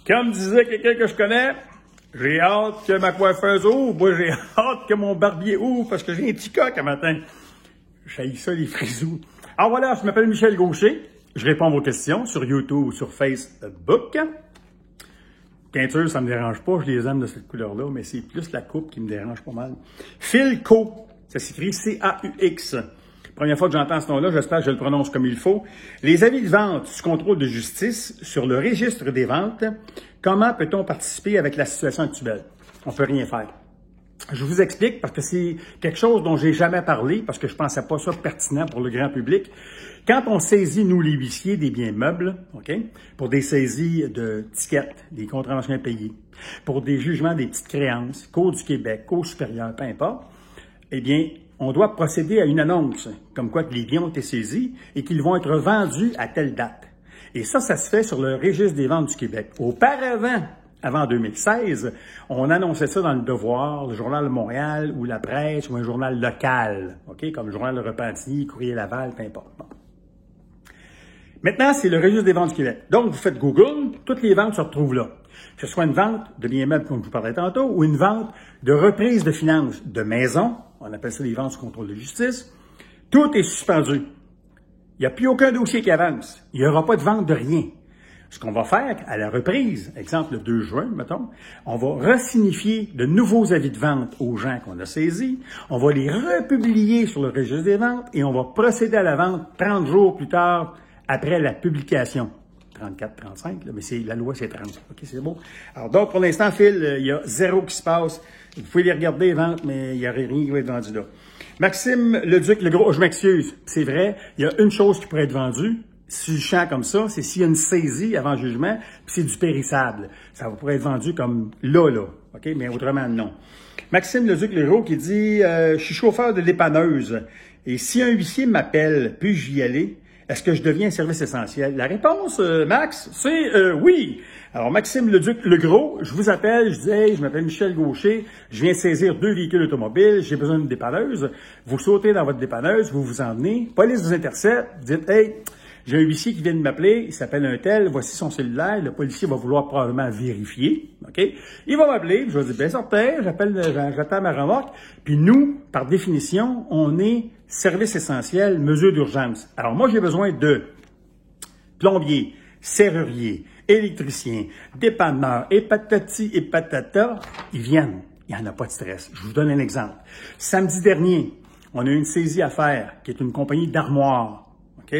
Comme disait quelqu'un que je connais, j'ai hâte que ma coiffeuse ouvre. Moi, j'ai hâte que mon barbier ouvre parce que j'ai un petit coq un matin. J'haïs ça, les frisous. Alors voilà, je m'appelle Michel Gaucher. Je réponds à vos questions sur YouTube ou sur Facebook. Teinture, ça me dérange pas. Je les aime de cette couleur-là, mais c'est plus la coupe qui me dérange pas mal. Philco, ça s'écrit C-A-U-X. Première fois que j'entends ce nom-là, j'espère que je le prononce comme il faut. Les avis de vente sous contrôle de justice sur le registre des ventes. Comment peut-on participer avec la situation actuelle? On peut rien faire. Je vous explique parce que c'est quelque chose dont j'ai jamais parlé parce que je pensais pas ça pertinent pour le grand public. Quand on saisit, nous, les huissiers, des biens meubles, OK, pour des saisies de tickets, des contraventions impayées, pour des jugements des petites créances, Cour du Québec, Cour supérieure, peu importe, eh bien, on doit procéder à une annonce, comme quoi que les biens ont été saisis et qu'ils vont être vendus à telle date. Et ça se fait sur le registre des ventes du Québec. Auparavant, avant 2016, on annonçait ça dans le Devoir, le Journal de Montréal ou La Presse ou un journal local, OK, comme le Journal de Repentigny, Courrier Laval, peu importe. Bon. Maintenant, c'est le registre des ventes du Québec. Donc, vous faites Google, toutes les ventes se retrouvent là. Que ce soit une vente de biens meubles, comme je vous parlais tantôt, ou une vente de reprise de finances de maison, on appelle ça des ventes sous contrôle de justice, tout est suspendu. Il n'y a plus aucun dossier qui avance. Il n'y aura pas de vente de rien. Ce qu'on va faire à la reprise, exemple le 2 juin, mettons, on va resignifier de nouveaux avis de vente aux gens qu'on a saisis, on va les republier sur le registre des ventes et on va procéder à la vente 30 jours plus tard après la publication. 34, 35, là, mais la loi, c'est 30. OK, c'est bon. Alors, donc, pour l'instant, Phil, il y a zéro qui se passe. Vous pouvez les regarder, les ventes, mais il n'y a rien qui va être vendu là. Maxime Leduc, le gros, je m'excuse. C'est vrai, il y a une chose qui pourrait être vendue, sur le champ comme ça, c'est s'il y a une saisie avant jugement, puis c'est du périssable. Ça pourrait être vendu comme là, OK? Mais autrement, non. Maxime Leduc, le gros, qui dit, je suis chauffeur de dépanneuse, et si un huissier m'appelle, puis-je y aller? Est-ce que je deviens un service essentiel? La réponse, Max, c'est oui. Alors, Maxime Legros, je vous appelle, je dis, hey, je m'appelle Michel Gaucher, je viens saisir 2 véhicules automobiles, j'ai besoin d'une dépanneuse. Vous sautez dans votre dépanneuse, vous vous emmenez, police vous intercepte, vous dites, hey, j'ai un huissier qui vient de m'appeler, il s'appelle un tel, voici son cellulaire, le policier va vouloir probablement vérifier, OK? Il va m'appeler, je vais dire, bien certain, j'attends ma remorque, puis nous, par définition, on est service essentiel, mesure d'urgence. Alors moi, j'ai besoin de plombier, serrurier, électricien, dépanneur, et patati et patata, ils viennent. Il n'y en a pas de stress. Je vous donne un exemple. Samedi dernier, on a eu une saisie à faire, qui est une compagnie d'armoires, OK?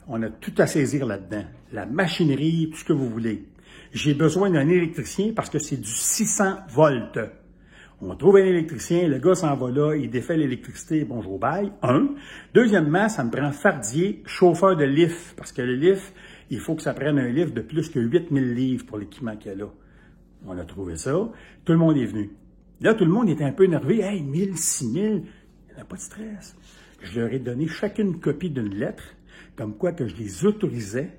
On a tout à saisir là-dedans. La machinerie, tout ce que vous voulez. J'ai besoin d'un électricien parce que c'est du 600 volts. On trouve un électricien, le gars s'en va là, il défait l'électricité, bonjour, bye. Deuxièmement, ça me prend fardier, chauffeur de lift, parce que le lift, il faut que ça prenne un lift de plus que 8000 livres pour l'équipement qu'il y a là. On a trouvé ça. Tout le monde est venu. Là, tout le monde était un peu énervé. Hey, 1000, 6000, il n'y a pas de stress. Je leur ai donné chacune copie d'une lettre, comme quoi que je les autorisais,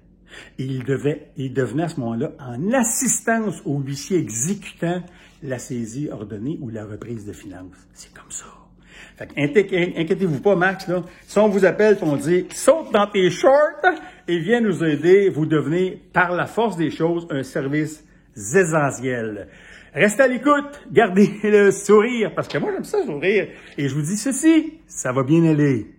et ils devenaient à ce moment-là en assistance au huissier exécutant la saisie ordonnée ou la reprise de finances. C'est comme ça. Fait que inquiétez-vous pas, Max, là. Si on vous appelle et on dit « Saute dans tes shorts et viens nous aider », vous devenez, par la force des choses, un service essentiel. Restez à l'écoute, gardez le sourire, parce que moi, j'aime ça sourire. Et je vous dis ceci, ça va bien aller.